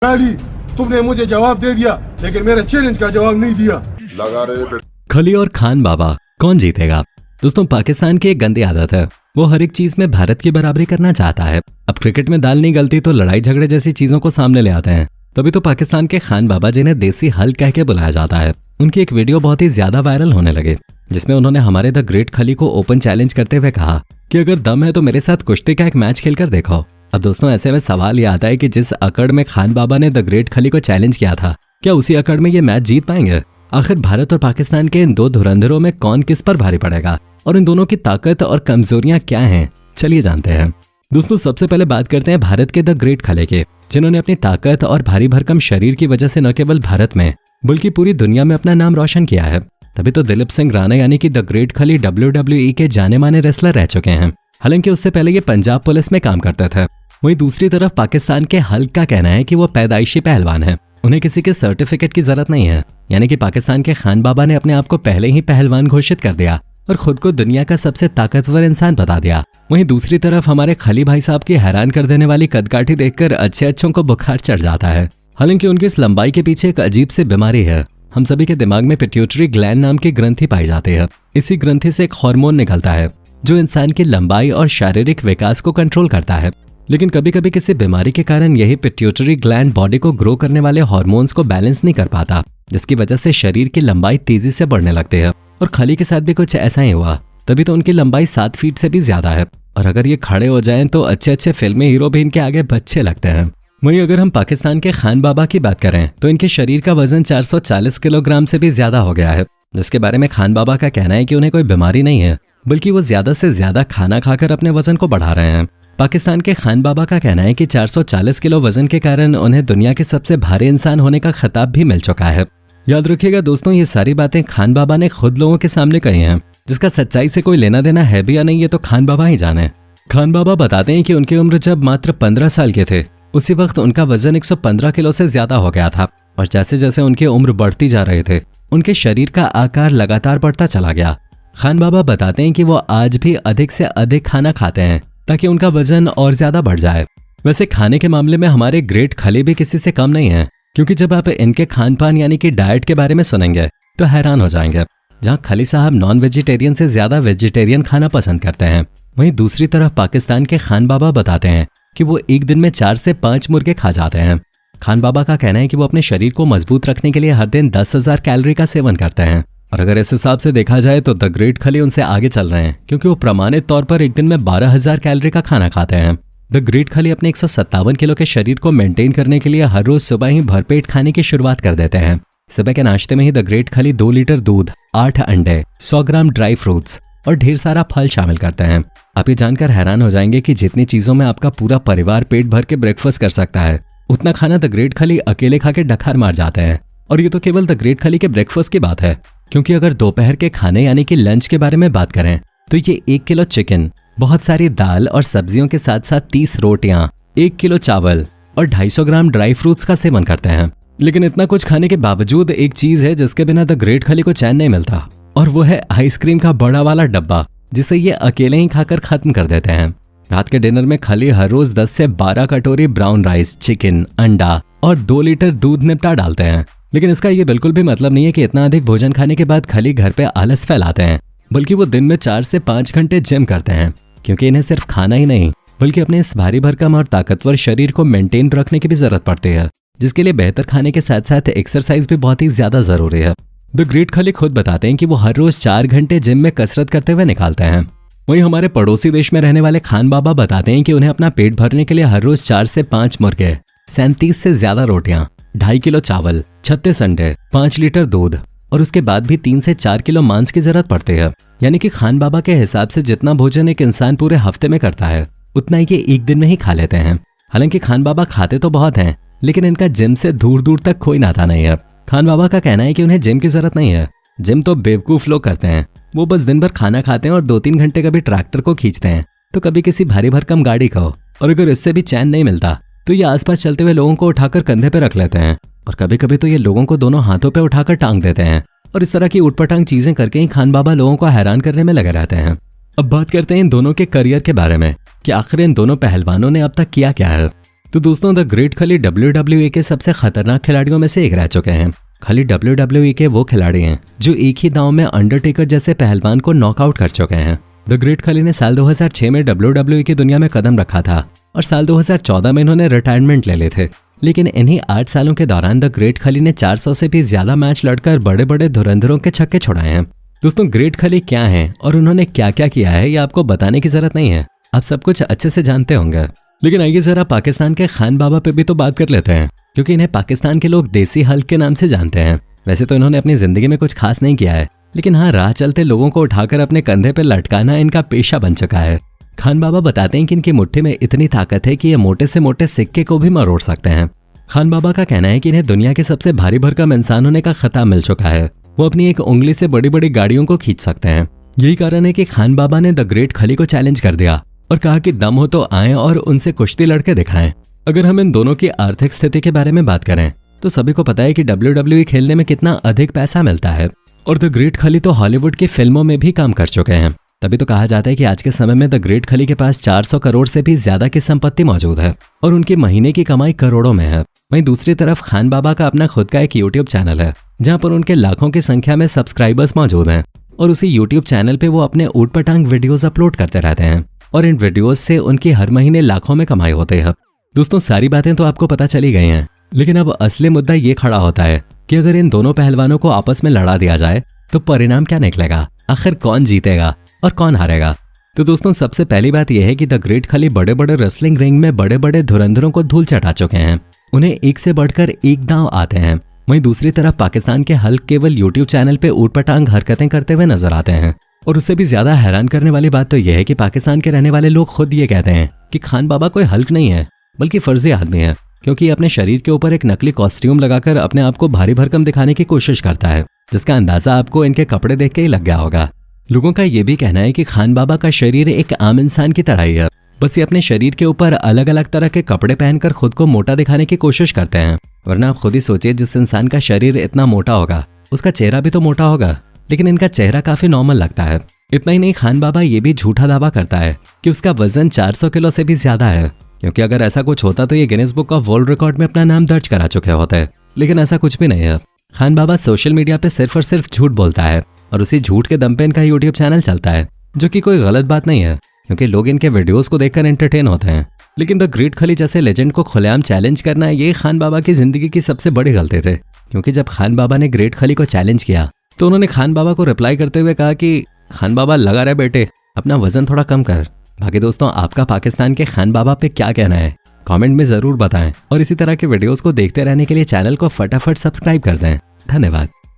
अली, तुमने मुझे जवाब दे दिया लेकिन मेरे चैलेंज का जवाब नहीं दिया। लगा रहे खली और खान बाबा कौन जीतेगा? दोस्तों, पाकिस्तान की एक गंदी आदत है, वो हर एक चीज में भारत की बराबरी करना चाहता है। अब क्रिकेट में दाल नहीं गलती तो लड़ाई झगड़े जैसी चीजों को सामने ले आते हैं। तभी तो पाकिस्तान के खान बाबा जिन्हें देसी हल कह के बुलाया जाता है, उनकी एक वीडियो बहुत ही ज्यादा वायरल होने लगे, जिसमें उन्होंने हमारे द ग्रेट खली को ओपन चैलेंज करते हुए कहा कि अगर दम है तो मेरे साथ कुश्ती का एक मैच खेलकर देखो। अब दोस्तों, ऐसे में सवाल ये आता है कि जिस अकड़ में खान बाबा ने द ग्रेट खली को चैलेंज किया था, क्या उसी अकड़ में ये मैच जीत पाएंगे? आखिर भारत और पाकिस्तान के इन दो धुरंधरों में कौन किस पर भारी पड़ेगा और इन दोनों की ताकत और कमजोरियां क्या हैं, चलिए जानते हैं। दोस्तों, सबसे पहले बात करते हैं भारत के द ग्रेट खले के, जिन्होंने अपनी ताकत और भारी भरकम शरीर की वजह से न केवल भारत में बल्कि पूरी दुनिया में अपना नाम रोशन किया है। तभी तो दिलीप सिंह राणा यानी कि द ग्रेट खली WWE के जाने माने रेसलर रह चुके हैं। हालांकि उससे पहले ये पंजाब पुलिस में काम करते थे। वहीं दूसरी तरफ पाकिस्तान के हल्क का कहना है कि वो पैदाइशी पहलवान है, उन्हें किसी के सर्टिफिकेट की जरूरत नहीं है। यानी कि पाकिस्तान के खान बाबा ने अपने आप को पहले ही पहलवान घोषित कर दिया और खुद को दुनिया का सबसे ताकतवर इंसान बता दिया। वहीं दूसरी तरफ हमारे खली भाई साहब की हैरान कर देने वाली कदकाठी देखकर अच्छे अच्छों को बुखार चढ़ जाता है। हालांकि उनकी इस लंबाई के पीछे एक अजीब सी बीमारी है। हम सभी के दिमाग में पिट्यूटरी ग्लैंड नाम की ग्रंथि पाई जाती है। इसी ग्रंथि से एक हार्मोन निकलता है जो इंसान की लंबाई और शारीरिक विकास को कंट्रोल करता है। लेकिन कभी कभी किसी बीमारी के कारण यही पिट्यूटरी ग्लैंड बॉडी को ग्रो करने वाले हार्मोन्स को बैलेंस नहीं कर पाता, जिसकी वजह से शरीर की लंबाई तेजी से बढ़ने लगती है। और खली के साथ भी कुछ ऐसा ही हुआ, तभी तो उनकी लंबाई 7 फीट से भी ज्यादा है। और अगर ये खड़े हो जाएं तो अच्छे अच्छे फिल्मी हीरो भी इनके आगे बच्चे लगते हैं। वहीं अगर हम पाकिस्तान के खान बाबा की बात करें तो इनके शरीर का वजन 440 किलोग्राम से भी ज्यादा हो गया है, जिसके बारे में खान बाबा का कहना है कि उन्हें कोई बीमारी नहीं है, बल्कि वो ज्यादा से ज्यादा खाना खाकर अपने वजन को बढ़ा रहे हैं। पाकिस्तान के खान बाबा का कहना है कि 440 किलो वजन के कारण उन्हें दुनिया के सबसे भारी इंसान होने का खिताब भी मिल चुका है। याद रखिएगा दोस्तों, ये सारी बातें खान बाबा ने खुद लोगों के सामने कही हैं, जिसका सच्चाई से कोई लेना देना है भी या नहीं ये तो खान बाबा ही जाने। खान बाबा बताते हैं कि उनकी उम्र जब मात्र 15 साल के थे, उसी वक्त उनका वजन 115 किलो से ज्यादा हो गया था। और जैसे जैसे उनकी उम्र बढ़ती जा रहे थे, उनके शरीर का आकार लगातार बढ़ता चला गया। खान बाबा बताते हैं कि वो आज भी अधिक से अधिक खाना खाते हैं ताकि उनका वजन और ज्यादा बढ़ जाए। वैसे खाने के मामले में हमारे ग्रेट खली भी किसी से कम नहीं है, क्योंकि जब आप इनके खान पान यानी कि डाइट के बारे में सुनेंगे तो हैरान हो जाएंगे। जहां खली साहब नॉन वेजिटेरियन से ज्यादा वेजिटेरियन खाना पसंद करते हैं, वहीं दूसरी तरफ पाकिस्तान के खान बाबा बताते हैं कि वो एक दिन में 4 से 5 मुर्गे खा जाते हैं। खान बाबा का कहना है कि वो अपने शरीर को मजबूत रखने के लिए हर दिन 10,000 कैलोरी का सेवन करते हैं। और अगर इस हिसाब से देखा जाए तो द ग्रेट खली उनसे आगे चल रहे हैं, क्योंकि वो प्रमाणित तौर पर एक दिन में 12,000 कैलोरी का खाना खाते हैं। द ग्रेट खली अपने 157 किलो के शरीर को मेंटेन करने के लिए हर रोज सुबह ही भरपेट खाने की शुरुआत कर देते हैं। सुबह के नाश्ते में ही द ग्रेट खली 2 लीटर दूध, 8 अंडे, 100 ग्राम ड्राई फ्रूट्स और ढेर सारा फल शामिल करते हैं। आप ये जानकर हैरान हो जाएंगे कि जितनी चीजों में आपका पूरा परिवार पेट भर के ब्रेकफास्ट कर सकता है, उतना खाना द ग्रेट खली अकेले खा के डकार मार जाते हैं। और ये तो केवल द ग्रेट खली के ब्रेकफास्ट की बात है, क्योंकि अगर दोपहर के खाने यानी कि लंच के बारे में बात करें तो ये 1 किलो चिकन, बहुत सारी दाल और सब्जियों के साथ साथ 30 रोटियां, 1 किलो चावल और 250 ग्राम ड्राई फ्रूट्स का सेवन करते हैं। लेकिन इतना कुछ खाने के बावजूद एक चीज है जिसके बिना द ग्रेट खली को चैन नहीं मिलता, और वो है आइसक्रीम का बड़ा वाला डब्बा, जिसे ये अकेले ही खाकर खत्म कर देते हैं। रात के डिनर में खली हर रोज 10 से 12 कटोरी ब्राउन राइस, चिकन, अंडा और 2 लीटर दूध निपटा डालते हैं। लेकिन इसका ये बिल्कुल भी मतलब नहीं है कि इतना अधिक भोजन खाने के बाद खली घर पे आलस फैलाते हैं, बल्कि वो दिन में 4 से 5 घंटे जिम करते हैं, क्योंकि इन्हें सिर्फ खाना ही नहीं बल्कि अपने इस भारी भरकम और ताकतवर शरीर को मेंटेन रखने की भी जरूरत पड़ती है, जिसके लिए बेहतर खाने के साथ साथ एक्सरसाइज भी बहुत ही ज्यादा जरूरी है। द ग्रेट खली खुद बताते हैं कि वो हर रोज 4 घंटे जिम में कसरत करते हुए निकालते हैं। वहीं हमारे पड़ोसी देश में रहने वाले खान बाबा बताते हैं कि उन्हें अपना पेट भरने के लिए हर रोज 4 से 5 मुर्गे, 37 से ज्यादा रोटियां, 2.5 किलो चावल, 36 अंडे, 5 लीटर दूध और उसके बाद भी 3 से 4 किलो मांस की जरूरत पड़ती है। यानी कि खान बाबा के हिसाब से जितना भोजन एक इंसान पूरे हफ्ते में करता है, उतना ही ये एक दिन में ही खा लेते हैं। हालांकि खान बाबा खाते तो बहुत हैं, लेकिन इनका जिम से दूर दूर तक कोई नाता नहीं है। खान बाबा का कहना है कि उन्हें जिम की जरूरत नहीं है, जिम तो बेवकूफ लोग करते हैं। वो बस दिन भर खाना खाते हैं और 2-3 घंटे कभी ट्रैक्टर को खींचते हैं तो कभी किसी भारी भरकम गाड़ी को, और अगर इससे भी चैन नहीं मिलता तो ये आसपास चलते हुए लोगों को उठाकर कंधे पे रख लेते हैं, और कभी कभी तो ये लोगों को दोनों हाथों पे उठाकर टांग देते हैं। और इस तरह की उटपटांग चीजें करके ही खान बाबा लोगों को हैरान करने में लगे रहते हैं। अब बात करते हैं इन दोनों के करियर के बारे में कि आखिर इन दोनों पहलवानों ने अब तक किया क्या है। तो दोस्तों द ग्रेट खली WWE के सबसे खतरनाक खिलाड़ियों में से एक रह चुके हैं। खली WWE के वो खिलाड़ी हैं जो एक ही दांव में अंडरटेकर जैसे पहलवान को नॉकआउट कर चुके हैं। द ग्रेट खली ने साल 2006 में WWE की दुनिया में कदम रखा था और साल 2014 में इन्होंने रिटायरमेंट ले ली थे। लेकिन इन्हीं 8 सालों के दौरान द ग्रेट खली ने 400 से भी ज्यादा मैच लड़कर बड़े बड़े धुरंधरों के छक्के छुड़ाए हैं। दोस्तों ग्रेट खली क्या हैं और उन्होंने क्या क्या किया है ये आपको बताने की जरूरत नहीं है, आप सब कुछ अच्छे से जानते होंगे। लेकिन आइए जरा पाकिस्तान के खान बाबा पे भी तो बात कर लेते हैं, क्योंकि इन्हें पाकिस्तान के लोग देसी हल्क के नाम से जानते हैं। वैसे तो इन्होंने अपनी जिंदगी में कुछ खास नहीं किया है, लेकिन हाँ राह चलते लोगों को उठाकर अपने कंधे पर लटकाना इनका पेशा बन चुका है। खान बाबा बताते हैं कि इनकी मुट्ठी में इतनी ताकत है कि ये मोटे से मोटे सिक्के को भी मरोड़ सकते हैं। खान बाबा का कहना है कि इन्हें दुनिया के सबसे भारी भरकम इंसान होने का खिताब मिल चुका है। वो अपनी एक उंगली से बड़ी बड़ी गाड़ियों को खींच सकते हैं। यही कारण है कि खान बाबा ने द ग्रेट खली को चैलेंज कर दिया और कहा कि दम हो तो आएं और उनसे कुश्ती लड़के दिखाएं। अगर हम इन दोनों की आर्थिक स्थिति के बारे में बात करें तो सभी को पता है कि WWE खेलने में कितना अधिक पैसा मिलता है और द ग्रेट खली तो हॉलीवुड की फिल्मों में भी काम कर चुके हैं। तभी तो कहा जाता है कि आज के समय में द ग्रेट खली के पास 400 करोड़ से भी ज्यादा की संपत्ति मौजूद है और उनकी महीने की कमाई करोड़ों में है। वहीं दूसरी तरफ खान बाबा का अपना खुद का एक यूट्यूब चैनल है जहां पर उनके लाखों की संख्या में सब्सक्राइबर्स मौजूद हैं और उसी यूट्यूब चैनल पे वो अपने ऊट पटांग वीडियोस अपलोड करते रहते हैं और इन वीडियोस से उनकी हर महीने लाखों में कमाई होती है। दोस्तों सारी बातें तो आपको पता चली गई हैं, लेकिन अब असली मुद्दा ये खड़ा होता है कि अगर इन दोनों पहलवानों को आपस में लड़ा दिया जाए तो परिणाम क्या निकलेगा, आखिर कौन जीतेगा और कौन हारेगा। तो दोस्तों सबसे पहली बात यह है कि द ग्रेट खली बड़े बड़े रेसलिंग रिंग में बड़े बड़े धुरंधरों को धूल चटा चुके हैं। उन्हें एक से बढ़कर एक दांव आते हैं। वहीं दूसरी तरफ पाकिस्तान के हल्क केवल यूट्यूब चैनल पे ऊटपटांग हरकतें करते हुए नजर आते हैं। और उससे भी ज्यादा हैरान करने वाली बात तो यह है कि पाकिस्तान के रहने वाले लोग खुद ये कहते हैं कि खान बाबा कोई हल्क नहीं है बल्कि फर्जी आदमी है, क्योंकि अपने शरीर के ऊपर एक नकली कॉस्ट्यूम लगाकर अपने आप को भारी भरकम दिखाने की कोशिश करता है, जिसका अंदाजा आपको इनके कपड़े देख के ही लग गया होगा। लोगों का यह भी कहना है कि खान बाबा का शरीर एक आम इंसान की तरह ही है, बस ये अपने शरीर के ऊपर अलग अलग तरह के कपड़े पहनकर खुद को मोटा दिखाने की कोशिश करते हैं। वरना आप खुद ही सोचिए, जिस इंसान का शरीर इतना मोटा होगा उसका चेहरा भी तो मोटा होगा, लेकिन इनका चेहरा काफी नॉर्मल लगता है। इतना ही नहीं, खान बाबा ये भी झूठा दावा करता है कि उसका वजन 400 किलो से भी ज्यादा है, क्योंकि अगर ऐसा कुछ होता तो ये Guinness book of world record में अपना नाम दर्ज करा चुके होते। लेकिन ऐसा कुछ भी नहीं है। खान बाबा सोशल मीडिया पे सिर्फ और सिर्फ झूठ बोलता है और उसी झूठ के दम पे इनका यूट्यूब चैनल चलता है, जो कि कोई गलत बात नहीं है, क्योंकि लोग इनके वीडियोस को देखकर एंटरटेन होते हैं। लेकिन द ग्रेट खली जैसे लेजेंड को खुलेआम चैलेंज करना, ये खान बाबा की जिंदगी की सबसे बड़ी गलती थे। क्योंकि जब खान बाबा ने ग्रेट खली को चैलेंज किया तो उन्होंने खान बाबा को रिप्लाई करते हुए कहा कि खान बाबा लगा रहे बेटे, अपना वजन थोड़ा कम कर। बाकी दोस्तों आपका पाकिस्तान के खान बाबा पे क्या कहना है कमेंट में जरूर बताएं और इसी तरह के वीडियोस को देखते रहने के लिए चैनल को फटाफट सब्सक्राइब कर दें। धन्यवाद।